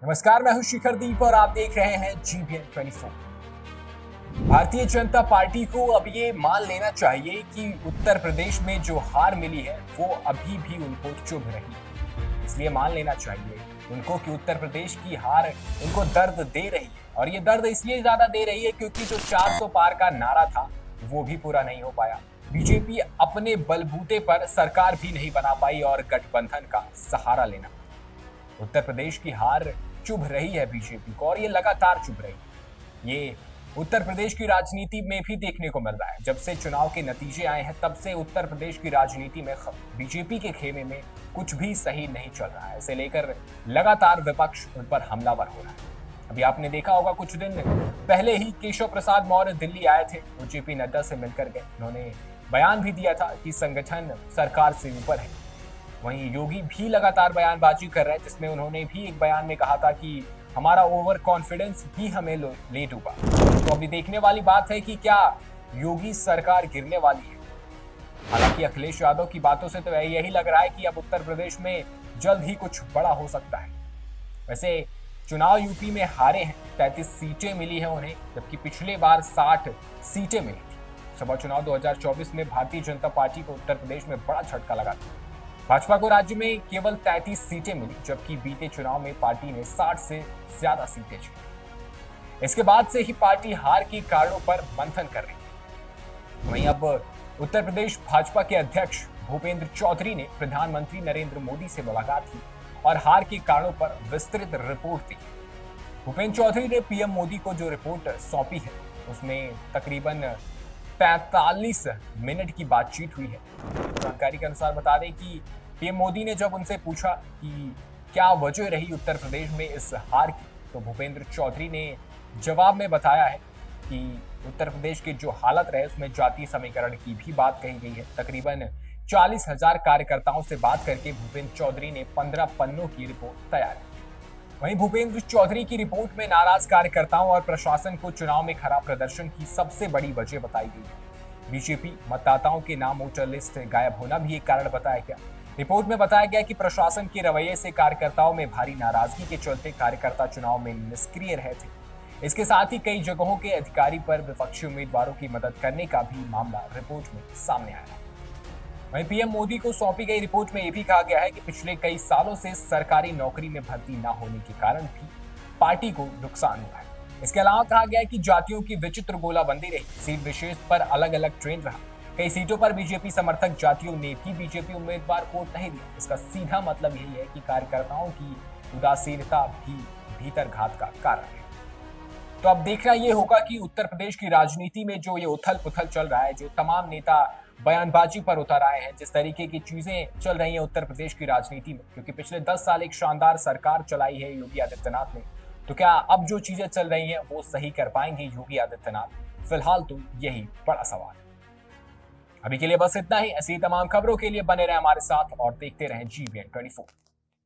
नमस्कार, मैं हूं शिखर दीप और आप देख रहे हैं GBN 24। भारतीय जनता पार्टी को अब ये मान लेना चाहिए कि उत्तर प्रदेश में जो हार मिली है वो अभी भी उनको चुभ रही है। इसलिए मान लेना चाहिए उनको कि उत्तर प्रदेश की हार उनको दर्द दे रही है, और ये दर्द इसलिए ज्यादा दे रही है क्योंकि जो 400 पार का नारा था वो भी पूरा नहीं हो पाया। बीजेपी अपने बलबूते पर सरकार भी नहीं बना पाई और गठबंधन का सहारा लेना। उत्तर प्रदेश की हार चुभ रही है बीजेपी को, और ये लगातार चुभ रही है। ये उत्तर प्रदेश की राजनीति में भी देखने को मिल रहा है। जब से चुनाव के नतीजे आए हैं तब से उत्तर प्रदेश की राजनीति में बीजेपी के खेमे में कुछ भी सही नहीं चल रहा है। इसे लेकर लगातार विपक्ष उन पर हमलावर हो रहा है। अभी आपने देखा होगा, कुछ दिन पहले ही केशव प्रसाद मौर्य दिल्ली आए थे, वो जेपी नड्डा से मिलकर गए। उन्होंने बयान भी दिया था कि संगठन सरकार से ऊपर है। वहीं योगी भी लगातार बयानबाजी कर रहे हैं, जिसमें उन्होंने भी एक बयान में कहा था कि हमारा ओवर कॉन्फिडेंस ही हमें ले डूबा। तो अभी देखने वाली बात है कि क्या योगी सरकार गिरने वाली है। हालांकि अखिलेश यादव की बातों से तो यही लग रहा है कि अब उत्तर प्रदेश में जल्द ही कुछ बड़ा हो सकता है। वैसे चुनाव यूपी में हारे हैं, 33 सीटें मिली हैं उन्हें, जबकि पिछले बार 60 सीटें मिली थी। सभा चुनाव 2024 में भारतीय जनता पार्टी को उत्तर प्रदेश में बड़ा झटका लगा था। भाजपा को राज्य में केवल 33 सीटें मिली, जबकि बीते चुनाव में पार्टी ने 60 से ज्यादा सीटें जीती। इसके बाद से ही पार्टी हार के कारणों पर मंथन कर रही है। वहीं अब उत्तर प्रदेश भाजपा के अध्यक्ष भूपेंद्र चौधरी ने प्रधानमंत्री नरेंद्र मोदी से मुलाकात की और हार के कारणों पर विस्तृत रिपोर्ट दी। भूपेंद्र चौधरी ने पीएम मोदी को जो रिपोर्ट सौंपी है उसमें तकरीबन 45 मिनट की बातचीत हुई है। जानकारी के अनुसार बता दें कि पीएम मोदी ने जब उनसे पूछा कि क्या वजह रही उत्तर प्रदेश में इस हार की, तो भूपेंद्र चौधरी ने जवाब में बताया है कि उत्तर प्रदेश के जो हालत रहे उसमें जातीय समीकरण की भी बात कही गई है। तकरीबन 40,000 कार्यकर्ताओं से बात करके भूपेंद्र चौधरी ने 15 पन्नों की रिपोर्ट तैयार की। वहीं भूपेंद्र चौधरी की रिपोर्ट में नाराज कार्यकर्ताओं और प्रशासन को चुनाव में खराब प्रदर्शन की सबसे बड़ी वजह बताई गई है। बीजेपी मतदाताओं के नाम वोटर लिस्ट गायब होना भी एक कारण बताया गया। रिपोर्ट में बताया गया कि प्रशासन के रवैये से कार्यकर्ताओं में भारी नाराजगी के चलते कार्यकर्ता चुनाव में निष्क्रिय रहे थे। इसके साथ ही कई जगहों के अधिकारी पर विपक्षी उम्मीदवारों की मदद करने का भी मामला रिपोर्ट में सामने आया है। वहीं पीएम मोदी को सौंपी गई रिपोर्ट में यह भी कहा गया है कि पिछले कई सालों से सरकारी नौकरी में भर्ती न होने के कारण भी पार्टी को नुकसान हुआ है। इसके अलावा कहा गया है कि जातियों की विचित्र गोलाबंदी रही, सीट विशेष पर अलग अलग ट्रेंड रहा। कई सीटों पर बीजेपी समर्थक जातियों ने भी बीजेपी उम्मीदवार को वोट नहीं दिया। इसका सीधा मतलब यही है कि कार्यकर्ताओं की उदासीनता भी भीतर घात का कारण है। तो अब देखना यह होगा कि उत्तर प्रदेश की राजनीति में जो ये उथल पुथल चल रहा है, जो तमाम नेता बयानबाजी पर उतर आए हैं, जिस तरीके की चीजें चल रही हैं उत्तर प्रदेश की राजनीति में, क्योंकि पिछले 10 साल एक शानदार सरकार चलाई है योगी आदित्यनाथ ने, तो क्या अब जो चीजें चल रही हैं वो सही कर पाएंगे योगी आदित्यनाथ? फिलहाल तो यही बड़ा सवाल है। अभी के लिए बस इतना ही। ऐसी तमाम खबरों के लिए बने रहे हमारे साथ और देखते रहें GBN 24।